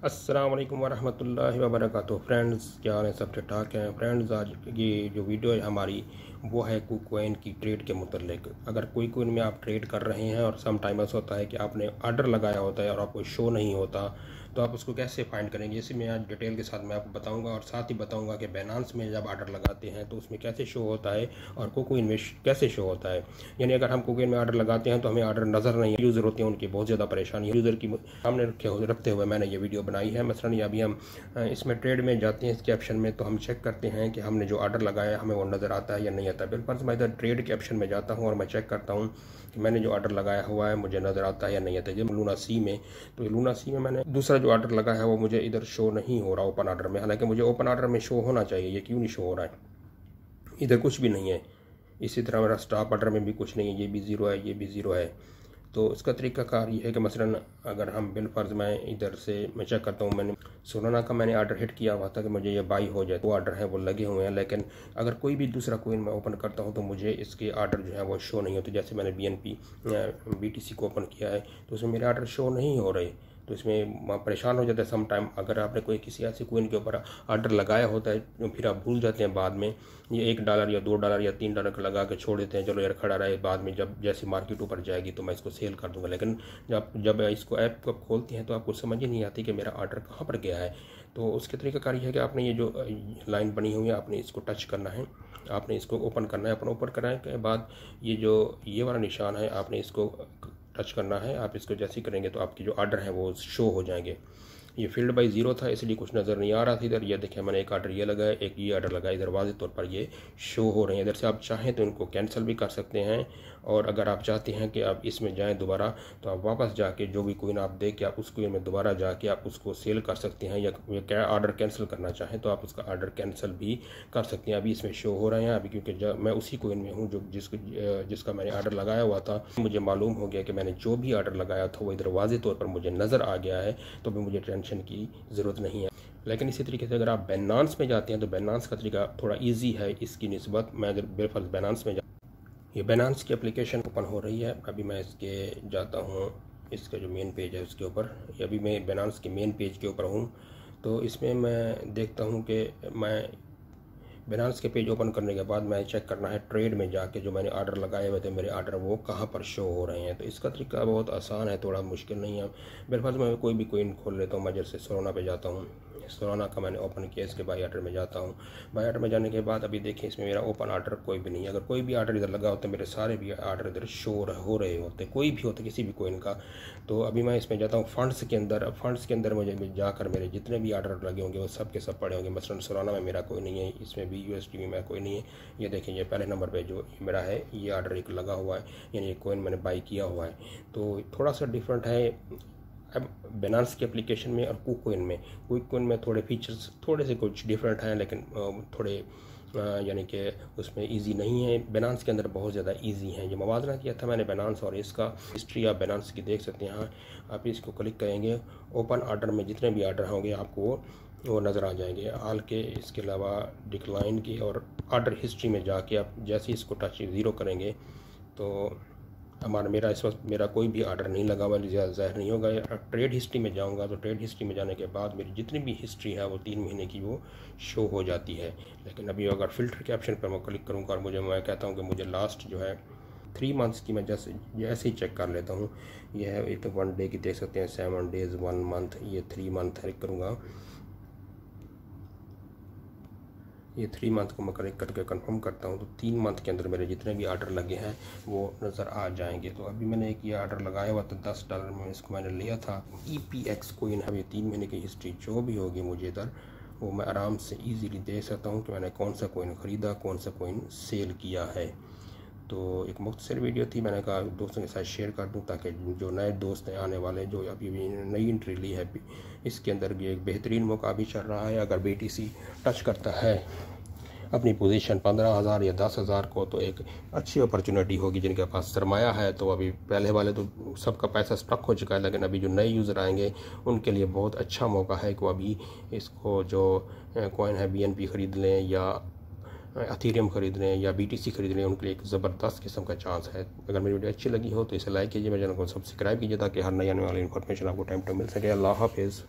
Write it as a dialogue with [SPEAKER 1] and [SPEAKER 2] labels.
[SPEAKER 1] अस्सलाम वालेकुम वरहमतुल्लाहि वबरकातुहू। फ्रेंड्स, क्या हाल है? सब ठीक ठाक हैं? फ्रेंड्स, आज ये जो वीडियो है हमारी वो है KuCoin की ट्रेड के मुतल्लिक। अगर KuCoin में आप ट्रेड कर रहे हैं और सम टाइम ऐसा होता है कि आपने ऑर्डर लगाया होता है और आपको शो नहीं होता, तो आप उसको कैसे फाइंड करेंगे, इसी में आज डिटेल के साथ मैं आपको बताऊंगा। और साथ ही बताऊंगा कि बाइनेंस में जब ऑर्डर लगाते हैं तो उसमें कैसे शो होता है और KuCoin में कैसे शो होता है। यानी अगर हम KuCoin में ऑर्डर लगाते हैं तो हमें ऑर्डर नज़र नहीं, यूज़र होते हैं उनकी बहुत ज़्यादा परेशानी है। यूज़र की सामने रखते हुए मैंने ये वीडियो बनाई है। मसलन अभी हम इसमें ट्रेड में जाते हैं, इसके ऑप्शन में, तो हम चेक करते हैं कि हमने जो ऑर्डर लगाया हमें वो नज़र आता है या नहीं आता। बिल्कुल मैं इधर ट्रेड के ऑप्शन में जाता हूँ और मैं चेक करता हूँ कि मैंने जो ऑर्डर लगाया हुआ है मुझे नज़र आता है या नहीं आता। जब लूना सी में, तो लूना सी में मैंने दूसरा जो ऑर्डर लगा है वो मुझे इधर शो नहीं हो रहा ओपन ऑर्डर में। हालांकि मुझे ओपन ऑर्डर में शो होना चाहिए, ये क्यों नहीं शो हो रहा है? इधर कुछ भी नहीं है। इसी तरह मेरा स्टॉप ऑर्डर में भी कुछ नहीं है, ये भी ज़ीरो है, ये भी ज़ीरो है। तो इसका तरीक़ाकार ये है कि मसलन अगर हम बिलफर्ज मैं इधर से मैं चेक करता हूँ, मैंने सोलाना का मैंने ऑर्डर हिट किया हुआ था कि मुझे ये बाई हो जाए, वो ऑर्डर है वो लगे हुए हैं। लेकिन अगर कोई भी दूसरा कोइन मैं ओपन करता हूँ तो मुझे इसके ऑर्डर जो है वो शो नहीं होते। जैसे मैंने BTC को ओपन किया है तो उसमें मेरे ऑर्डर शो नहीं हो रहे, तो इसमें परेशान हो जाते हैं सम टाइम। अगर आपने कोई किसी ऐसे कोइन के ऊपर ऑर्डर लगाया होता है फिर आप भूल जाते हैं बाद में, ये $1 या $2 या $3 का लगा के छोड़ देते हैं, चलो यार खड़ा रहे, बाद में जब जैसी मार्केट ऊपर जाएगी तो मैं इसको सेल कर दूंगा। लेकिन जब इसको ऐप को खोलते हैं तो आपको समझ ही नहीं आती कि मेरा ऑर्डर कहाँ पर गया है। तो उसके तरीक़ाकार ये है कि आपने ये जो लाइन बनी हुई है आपने इसको टच करना है, आपने इसको ओपन करना है। अपना ओपन करने के बाद ये वाला निशान है आपने इसको टच करना है। आप इसको जैसे ही करेंगे तो आपके जो ऑर्डर हैं वो शो हो जाएंगे। ये फील्ड बाई ज़ीरो था इसलिए कुछ नज़र नहीं आ रहा था इधर। ये देखें मैंने एक ऑर्डर ये लगाया, एक ये ऑर्डर लगाया, इधर वाज़ेह तौर पर ये शो हो रहे हैं। इधर से आप चाहें तो इनको कैंसिल भी कर सकते हैं, और अगर आप चाहते हैं कि आप इसमें जाएं दोबारा तो आप वापस जाके जो भी कोइन आप देख के आप उस कोइन में दोबारा जाके आप उसको सेल कर सकते हैं, या क्या ऑर्डर कैंसिल करना चाहें तो आप उसका ऑर्डर कैंसिल भी कर सकते हैं। अभी इसमें शो हो रहे हैं अभी, क्योंकि जब मैं उसी कोइन में हूँ जो जिसका मैंने ऑर्डर लगाया हुआ था। मुझे मालूम हो गया कि मैंने जो भी ऑर्डर लगाया था वो इधर वाज़ेह तौर पर मुझे नज़र आ गया है, तो भी मुझे टेंशन की ज़रूरत नहीं है। लेकिन इसी तरीके से अगर आप बाइनेंस में जाते हैं तो बाइनेंस का तरीका थोड़ा इजी है इसकी निस्बत। मैं अगर बिलफर्ज बाइनेंस में ये बाइनेंस की एप्लीकेशन ओपन हो रही है, अभी मैं इसके जाता हूँ, इसका जो मेन पेज है उसके ऊपर। अभी मैं बाइनेंस के मेन पेज के ऊपर हूँ, तो इसमें मैं देखता हूँ कि मैं बाइनेंस के पेज ओपन करने के बाद मैं चेक करना है ट्रेड में जाके जो मैंने ऑर्डर लगाए हुए थे मेरे ऑर्डर वो कहाँ पर शो हो रहे हैं। तो इसका तरीका बहुत आसान है, थोड़ा मुश्किल नहीं है। मेरे पास मैं कोई भी कोइन खोल लेता हूँ, मैं जैसे सोलाना पे जाता हूँ, सोलाना का मैंने ओपन किया, इसके बाई ऑर्डर में जाता हूँ। बाई ऑर्डर में जाने के बाद अभी देखिए इसमें मेरा ओपन ऑर्डर कोई भी नहीं है। अगर कोई भी ऑर्डर इधर लगा होता है मेरे सारे भी ऑर्डर इधर शो हो रहे होते, कोई भी होता किसी भी कोइन का। तो अभी मैं इसमें जाता हूँ फंड्स के अंदर। फंड्स के अंदर मुझे जाकर मेरे जितने भी ऑर्डर लगे होंगे वो सब के सब पड़े होंगे। मसलन सोलाना में मेरा कोई नहीं है, इसमें भी USD में मेरा कोई नहीं है। ये देखें ये पहले नंबर पे जो मेरा है ये ऑर्डर एक लगा हुआ है, यानी ये कोइन मैंने बाई किया हुआ है। तो थोड़ा सा डिफरेंट है अब बाइनेंस की एप्लीकेशन में और KuCoin में। KuCoin में थोड़े फीचर्स थोड़े से कुछ डिफरेंट हैं, लेकिन थोड़े यानी कि उसमें इजी नहीं है। बाइनेंस के अंदर बहुत ज़्यादा इजी हैं। जो मवाजना किया था मैंने बाइनेंस और इसका हिस्ट्री आप बाइनेंस की देख सकते हैं। आप इसको क्लिक करेंगे, ओपन ऑर्डर में जितने भी ऑर्डर होंगे आपको वो नज़र आ जाएंगे हाल के। इसके अलावा डिक्लाइन की और ऑर्डर हिस्ट्री में जाके आप जैसे ही इसको टच ज़ीरो करेंगे तो मेरा इस वक्त मेरा कोई भी ऑर्डर नहीं लगा हुआ, ज़्यादा ज़ाहिर नहीं होगा। ट्रेड हिस्ट्री में जाऊंगा तो ट्रेड हिस्ट्री में जाने के बाद मेरी जितनी भी हिस्ट्री है वो 3 महीने की वो शो हो जाती है। लेकिन अभी अगर फ़िल्टर के ऑप्शन पर मैं क्लिक करूँगा और मैं कहता हूँ कि मुझे लास्ट जो है 3 मंथ्स की मैं जैसे ही चेक कर लेता हूँ, ये है ये तो 1 डे की देख सकते हैं, 7 डेज़, 1 मंथ, ये 3 मंथ क्लिक करूँगा। ये 3 मंथ को मैं क्लिक करके कंफर्म करता हूँ तो 3 मंथ के अंदर मेरे जितने भी ऑर्डर लगे हैं वो नज़र आ जाएंगे। तो अभी मैंने एक ये ऑर्डर लगाया हुआ था $10 में, इसको मैंने लिया था। EPX कोइन है, ये 3 महीने की हिस्ट्री जो भी होगी मुझे इधर वो मैं आराम से इजीली देख सकता हूँ कि मैंने कौन सा कोइन ख़रीदा, कौन सा कोइन सेल किया है। तो एक मुख्तसर वीडियो थी, मैंने कहा दोस्तों के साथ शेयर कर दूं ताकि जो नए दोस्त हैं आने वाले, जो अभी नई एंट्री ली है इसके अंदर भी एक बेहतरीन मौका भी चल रहा है। अगर BTC टच करता है अपनी पोजीशन 15,000 या 10,000 को तो एक अच्छी अपॉर्चुनिटी होगी। जिनके पास सरमाया है तो अभी पहले वाले तो सबका पैसा स्टक हो चुका है, लेकिन अभी जो नए यूज़र आएंगे उनके लिए बहुत अच्छा मौका है कि वो अभी इसको जो कॉइन है BNB ख़रीद लें या अथीरियम ख़रीद रहे हैं या BTC ख़रीद रहे हैं, उनके लिए एक ज़बरदस्त किस्म का चांस है। अगर मेरी वीडियो अच्छी लगी हो तो इसे लाइक कीजिए, मेरे चैनल को सब्सक्राइब कीजिए ताकि हर नई आने वाली इन्फॉर्मेशन आपको टाइम टू मिल सके। अल्लाह हाफिज़।